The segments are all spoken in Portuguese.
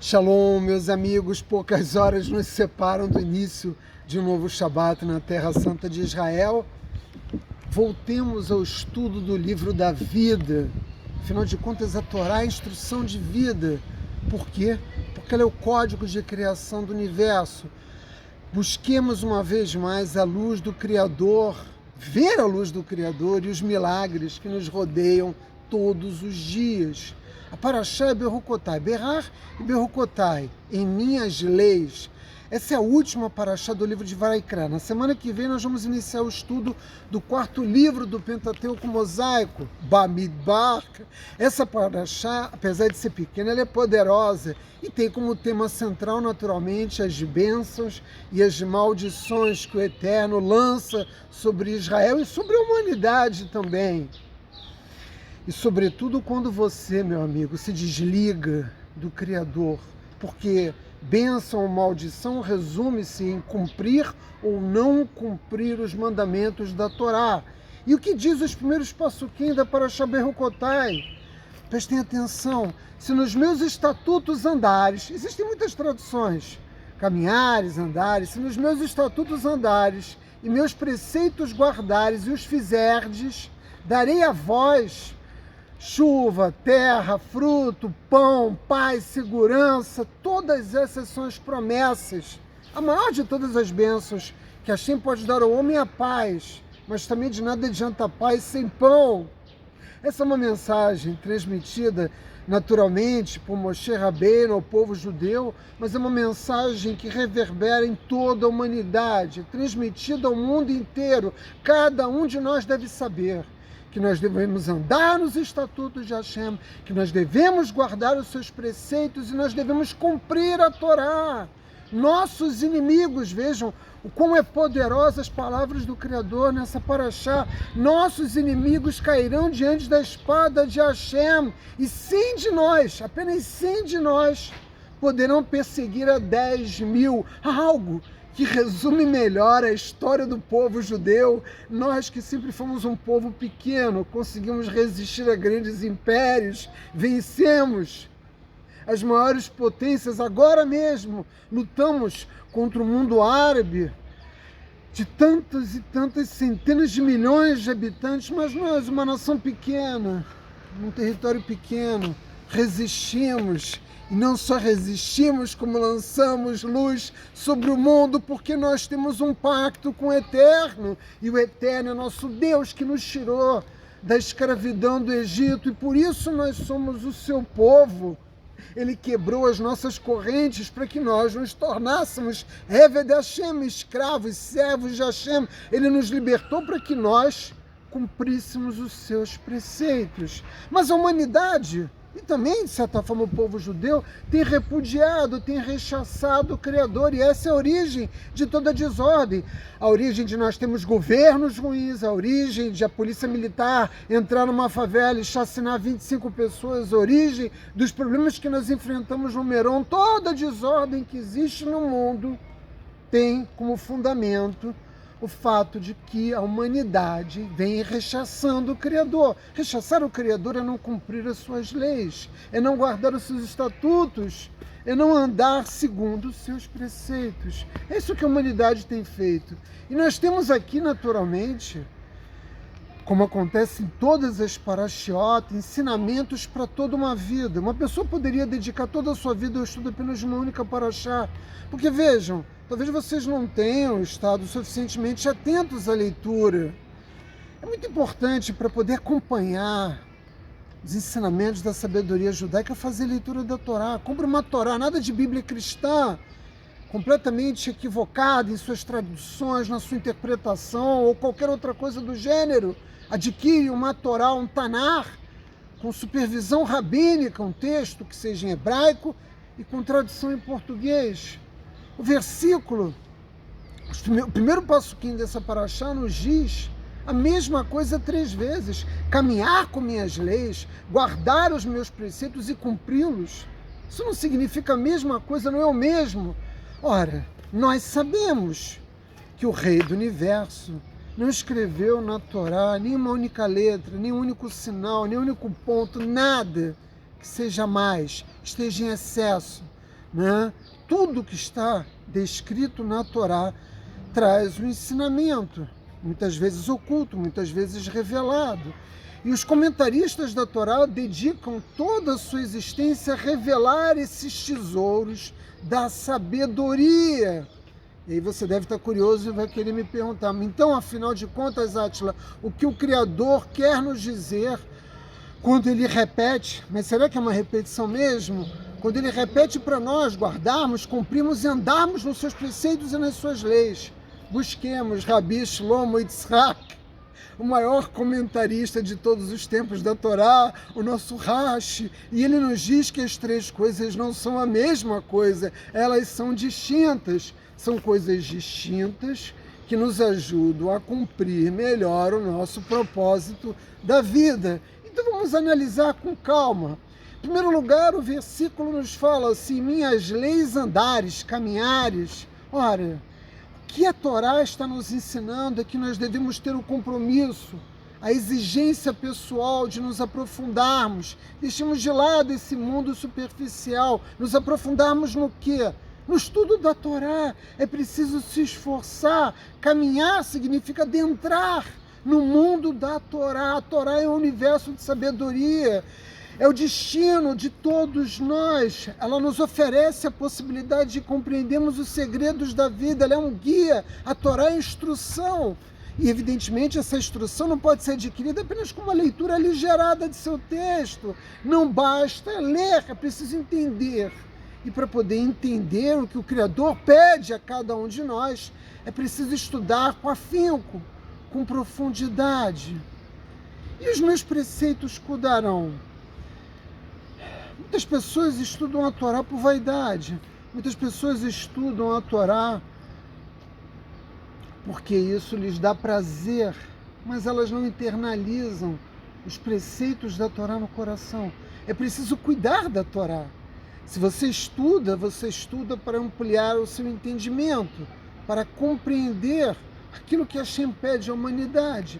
Shalom, meus amigos, poucas horas nos separam do início de um novo Shabat na Terra Santa de Israel. Voltemos ao estudo do livro da vida. Afinal de contas, a Torá é a instrução de vida. Por quê? Porque ela é o código de criação do universo. Busquemos uma vez mais a luz do Criador, ver a luz do Criador e os milagres que nos rodeiam todos os dias. A Parashá é Berucotai, Berrar e Berucotai, em minhas leis. Essa é a última Parashá do livro de Vaikra. Na semana que vem nós vamos iniciar o estudo do quarto livro do Pentateuco Mosaico, Bamidbar. Essa Parashá, apesar de ser pequena, ela é poderosa e tem como tema central, naturalmente, as bênçãos e as maldições que o Eterno lança sobre Israel e sobre a humanidade também. E sobretudo quando você, meu amigo, se desliga do Criador, porque bênção ou maldição resume-se em cumprir ou não cumprir os mandamentos da Torá. E o que diz os primeiros passuquim da Parashá Berucotai? Prestem atenção, se nos meus estatutos andares, existem muitas traduções, caminhares, andares, se nos meus estatutos andares e meus preceitos guardares e os fizerdes, darei a vós chuva, terra, fruto, pão, paz, segurança, todas essas são as promessas. A maior de todas as bênçãos que Hashem pode dar ao homem é a paz, mas também de nada adianta a paz sem pão. Essa é uma mensagem transmitida naturalmente por Moshe Rabbeinu ao povo judeu, mas é uma mensagem que reverbera em toda a humanidade, transmitida ao mundo inteiro. Cada um de nós deve saber que nós devemos andar nos estatutos de Hashem, que nós devemos guardar os seus preceitos e nós devemos cumprir a Torá. Nossos inimigos, vejam o quão é poderosa as palavras do Criador nessa Parashá, nossos inimigos cairão diante da espada de Hashem, e 100 de nós, apenas 100 de nós, poderão perseguir a 10.000, algo que resume melhor a história do povo judeu. Nós que sempre fomos um povo pequeno, conseguimos resistir a grandes impérios, vencemos as maiores potências. Agora mesmo lutamos contra o mundo árabe, de tantas e tantas centenas de milhões de habitantes, mas nós, uma nação pequena, um território pequeno, resistimos. E não só resistimos, como lançamos luz sobre o mundo, porque nós temos um pacto com o Eterno. E o Eterno é nosso Deus que nos tirou da escravidão do Egito. E por isso nós somos o seu povo. Ele quebrou as nossas correntes para que nós nos tornássemos Eved Hashem, escravos, servos de Hashem. Ele nos libertou para que nós cumpríssemos os seus preceitos. Mas a humanidade, e também, de certa forma, o povo judeu tem repudiado, tem rechaçado o Criador, e essa é a origem de toda a desordem. A origem de nós termos governos ruins, a origem de a polícia militar entrar numa favela e chacinar 25 pessoas, a origem dos problemas que nós enfrentamos no Meron. Toda a desordem que existe no mundo tem como fundamento o fato de que a humanidade vem rechaçando o Criador. Rechaçar o Criador é não cumprir as suas leis, é não guardar os seus estatutos, é não andar segundo os seus preceitos. É isso que a humanidade tem feito. E nós temos aqui, naturalmente, como acontece em todas as parashiot, ensinamentos para toda uma vida. Uma pessoa poderia dedicar toda a sua vida ao estudo apenas de uma única parashá. Porque vejam, talvez vocês não tenham estado suficientemente atentos à leitura. É muito importante para poder acompanhar os ensinamentos da sabedoria judaica fazer leitura da Torá. Compre uma Torá, nada de Bíblia cristã, completamente equivocada em suas traduções, na sua interpretação ou qualquer outra coisa do gênero. Adquire uma Torá, um Tanar, com supervisão rabínica, um texto que seja em hebraico e com tradução em português. O versículo, o primeiro passuquim dessa parashá nos diz a mesma coisa 3 vezes. Caminhar com minhas leis, guardar os meus preceitos e cumpri-los. Isso não significa a mesma coisa, não é o mesmo. Ora, nós sabemos que o Rei do Universo não escreveu na Torá nenhuma única letra, nem um único sinal, nem um único ponto, nada que seja mais, esteja em excesso né? Tudo que está descrito na Torá traz um ensinamento, muitas vezes oculto, muitas vezes revelado. E os comentaristas da Torá dedicam toda a sua existência a revelar esses tesouros da sabedoria. E aí você deve estar curioso e vai querer me perguntar, então, afinal de contas, Átila, o que o Criador quer nos dizer quando ele repete, mas será que é uma repetição mesmo? Quando ele repete para nós guardarmos, cumprirmos e andarmos nos seus preceitos e nas suas leis. Busquemos Rabi Shlomo Yitzhak, o maior comentarista de todos os tempos da Torá, o nosso Rashi, e ele nos diz que as três coisas não são a mesma coisa, elas são distintas. São coisas distintas que nos ajudam a cumprir melhor o nosso propósito da vida. Então vamos analisar com calma. Em primeiro lugar, o versículo nos fala assim, minhas leis andares, caminhares. Ora, o que a Torá está nos ensinando é que nós devemos ter o compromisso, a exigência pessoal de nos aprofundarmos, deixemos de lado esse mundo superficial, nos aprofundarmos no quê? No estudo da Torá. É preciso se esforçar. Caminhar significa adentrar no mundo da Torá. A Torá é um universo de sabedoria. É o destino de todos nós. Ela nos oferece a possibilidade de compreendermos os segredos da vida. Ela é um guia. A Torá é instrução. E, evidentemente, essa instrução não pode ser adquirida apenas com uma leitura aligerada de seu texto. Não basta ler, é preciso entender. E para poder entender o que o Criador pede a cada um de nós, é preciso estudar com afinco, com profundidade. E os meus preceitos cuidarão? Muitas pessoas estudam a Torá por vaidade. Muitas pessoas estudam a Torá porque isso lhes dá prazer, mas elas não internalizam os preceitos da Torá no coração. É preciso cuidar da Torá. Se você estuda para ampliar o seu entendimento, para compreender aquilo que Hashem pede à humanidade.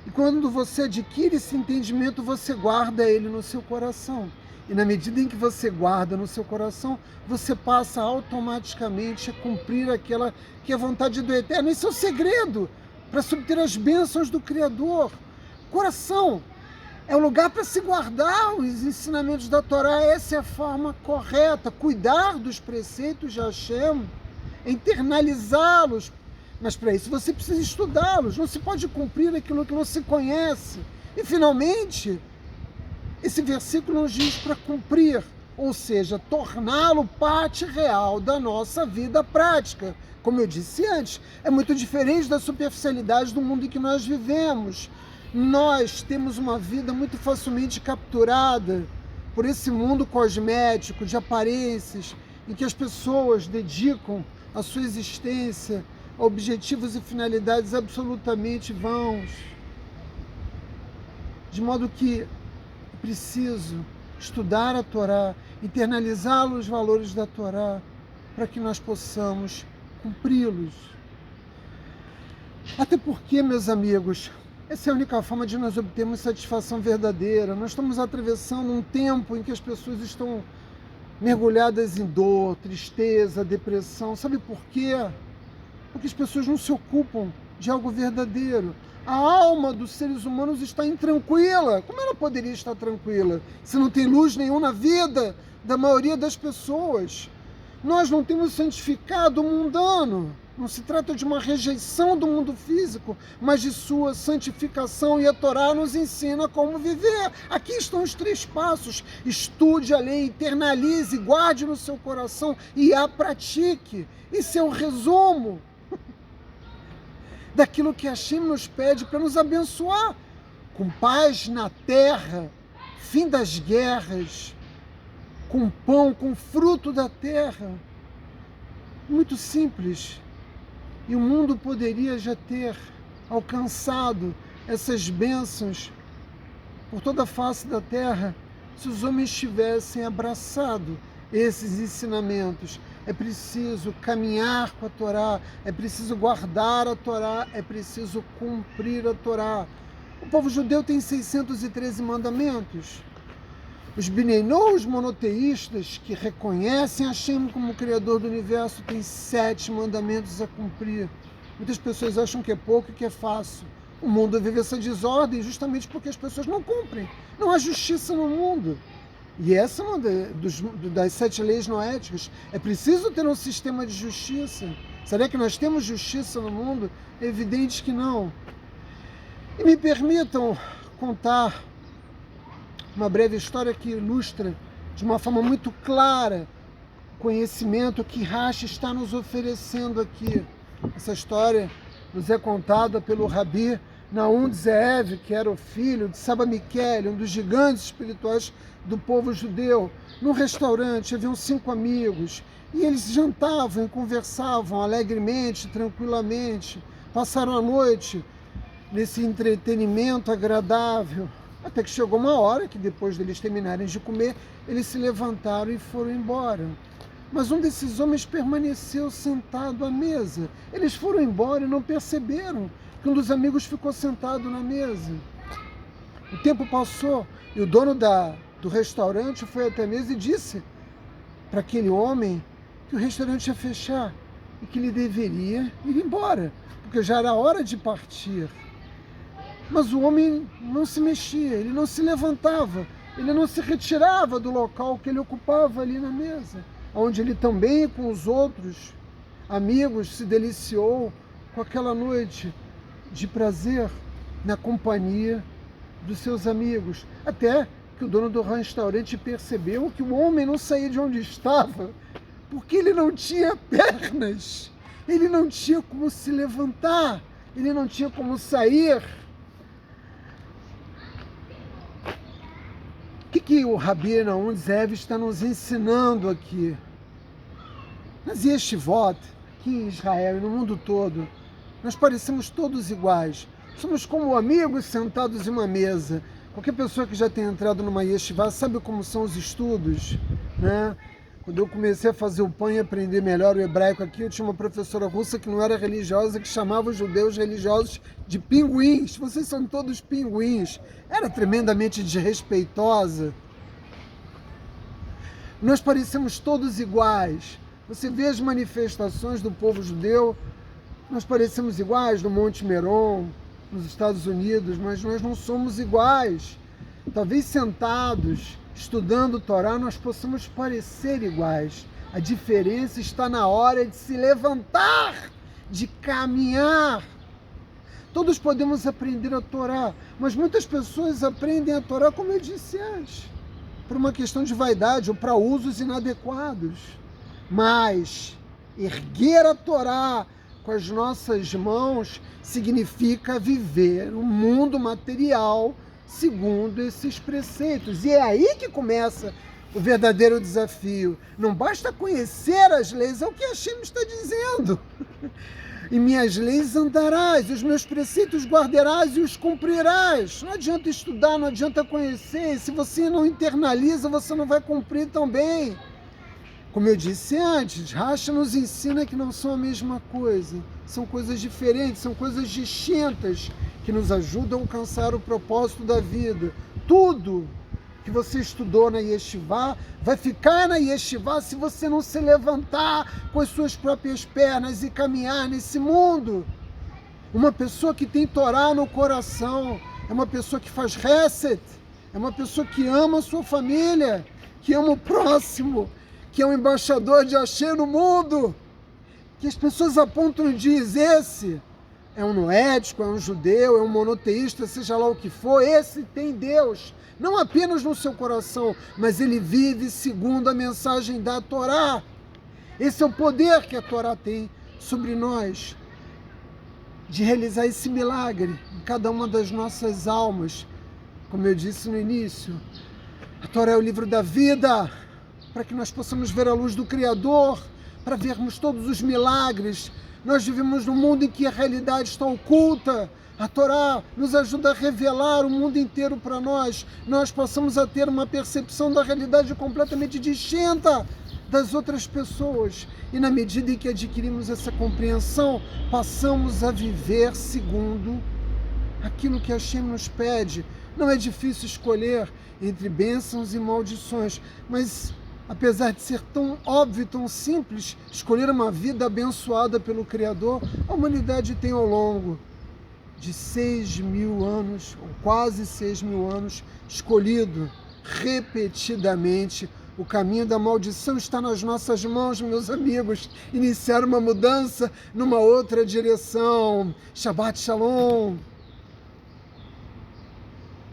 E quando você adquire esse entendimento, você guarda ele no seu coração. E na medida em que você guarda no seu coração, você passa automaticamente a cumprir aquela que é a vontade do Eterno. Esse é o segredo para obter as bênçãos do Criador. Coração é o lugar para se guardar os ensinamentos da Torá. Essa é a forma correta. Cuidar dos preceitos de Hashem, internalizá-los. Mas para isso você precisa estudá-los. Não se pode cumprir aquilo que não se conhece. E finalmente, esse versículo nos diz para cumprir, ou seja, torná-lo parte real da nossa vida prática. Como eu disse antes, é muito diferente da superficialidade do mundo em que nós vivemos. Nós temos uma vida muito facilmente capturada por esse mundo cosmético, de aparências, em que as pessoas dedicam a sua existência a objetivos e finalidades absolutamente vãos. De modo que é preciso estudar a Torá, internalizar os valores da Torá, para que nós possamos cumpri-los. Até porque, meus amigos, essa é a única forma de nós obtermos satisfação verdadeira. Nós estamos atravessando um tempo em que as pessoas estão mergulhadas em dor, tristeza, depressão. Sabe por quê? Porque as pessoas não se ocupam de algo verdadeiro. A alma dos seres humanos está intranquila. Como ela poderia estar tranquila se não tem luz nenhuma na vida da maioria das pessoas? Nós não temos santificado o mundano. Não se trata de uma rejeição do mundo físico, mas de sua santificação, e a Torá nos ensina como viver. Aqui estão os 3 passos. Estude a lei, internalize, guarde no seu coração e a pratique. Isso é um resumo daquilo que Hashem nos pede para nos abençoar, com paz na terra, fim das guerras, com pão, com fruto da terra. Muito simples. E o mundo poderia já ter alcançado essas bênçãos por toda a face da terra se os homens tivessem abraçado esses ensinamentos. É preciso caminhar com a Torá, é preciso guardar a Torá, é preciso cumprir a Torá. O povo judeu tem 613 mandamentos. Os Bineinô, os monoteístas que reconhecem Hashem como Criador do Universo, têm 7 mandamentos a cumprir. Muitas pessoas acham que é pouco e que é fácil. O mundo vive essa desordem justamente porque as pessoas não cumprem. Não há justiça no mundo. E essa é uma das 7 leis noéticas. É preciso ter um sistema de justiça. Será que nós temos justiça no mundo? É evidente que não. E me permitam contar uma breve história que ilustra de uma forma muito clara o conhecimento que Rashi está nos oferecendo aqui. Essa história nos é contada pelo Rabi Naum de Zeev, que era o filho de Saba Miquel, um dos gigantes espirituais do povo judeu. Num restaurante haviam 5 amigos e eles jantavam e conversavam alegremente, tranquilamente. Passaram a noite nesse entretenimento agradável. Até que chegou uma hora que, depois deles terminarem de comer, eles se levantaram e foram embora. Mas um desses homens permaneceu sentado à mesa. Eles foram embora e não perceberam que um dos amigos ficou sentado na mesa. O tempo passou e o dono do restaurante foi até a mesa e disse para aquele homem que o restaurante ia fechar e que ele deveria ir embora, porque já era hora de partir. Mas o homem não se mexia, ele não se levantava, ele não se retirava do local que ele ocupava ali na mesa, onde ele também, com os outros amigos, se deliciou com aquela noite de prazer na companhia dos seus amigos. Até que o dono do restaurante percebeu que o homem não saía de onde estava, porque ele não tinha pernas, ele não tinha como se levantar, ele não tinha como sair. O que o Rabi Naum de Zeev está nos ensinando aqui? Nas yeshivot, aqui em Israel e no mundo todo, nós parecemos todos iguais. Somos como amigos sentados em uma mesa. Qualquer pessoa que já tenha entrado numa yeshiva sabe como são os estudos, né? Quando eu comecei a fazer o pão e aprender melhor o hebraico aqui, eu tinha uma professora russa que não era religiosa, que chamava os judeus religiosos de pinguins. Vocês são todos pinguins. Era tremendamente desrespeitosa. Nós parecemos todos iguais. Você vê as manifestações do povo judeu, nós parecemos iguais no Monte Meron, nos Estados Unidos, mas nós não somos iguais. Talvez sentados, estudando o Torá, nós possamos parecer iguais. A diferença está na hora de se levantar, de caminhar. Todos podemos aprender a Torá, mas muitas pessoas aprendem a Torá, como eu disse antes, por uma questão de vaidade ou para usos inadequados. Mas erguer a Torá com as nossas mãos significa viver um mundo material segundo esses preceitos. E é aí que começa o verdadeiro desafio. Não basta conhecer as leis, é o que Hashem está dizendo. Em minhas leis andarás, os meus preceitos guardarás e os cumprirás. Não adianta estudar, não adianta conhecer. Se você não internaliza, você não vai cumprir também. Como eu disse antes, Rashi nos ensina que não são a mesma coisa. São coisas diferentes, são coisas distintas que nos ajudam a alcançar o propósito da vida. Tudo que você estudou na yeshivá vai ficar na yeshivá se você não se levantar com as suas próprias pernas e caminhar nesse mundo. Uma pessoa que tem Torá no coração é uma pessoa que faz Hesed, é uma pessoa que ama a sua família, que ama o próximo, que é um embaixador de Hashem no mundo, que as pessoas apontam e dizem, esse é um noético, é um judeu, é um monoteísta, seja lá o que for, esse tem Deus, não apenas no seu coração, mas ele vive segundo a mensagem da Torá. Esse é o poder que a Torá tem sobre nós, de realizar esse milagre em cada uma das nossas almas. Como eu disse no início, a Torá é o livro da vida, para que nós possamos ver a luz do Criador, para vermos todos os milagres. Nós vivemos num mundo em que a realidade está oculta. A Torá nos ajuda a revelar o mundo inteiro para nós. Nós possamos a ter uma percepção da realidade completamente distinta das outras pessoas. E na medida em que adquirimos essa compreensão, passamos a viver segundo aquilo que Hashem nos pede. Não é difícil escolher entre bênçãos e maldições, mas apesar de ser tão óbvio, tão simples, escolher uma vida abençoada pelo Criador, a humanidade tem ao longo de 6.000 anos, ou quase 6.000 anos, escolhido repetidamente o caminho da maldição. Está nas nossas mãos, meus amigos, iniciar uma mudança numa outra direção. Shabbat Shalom!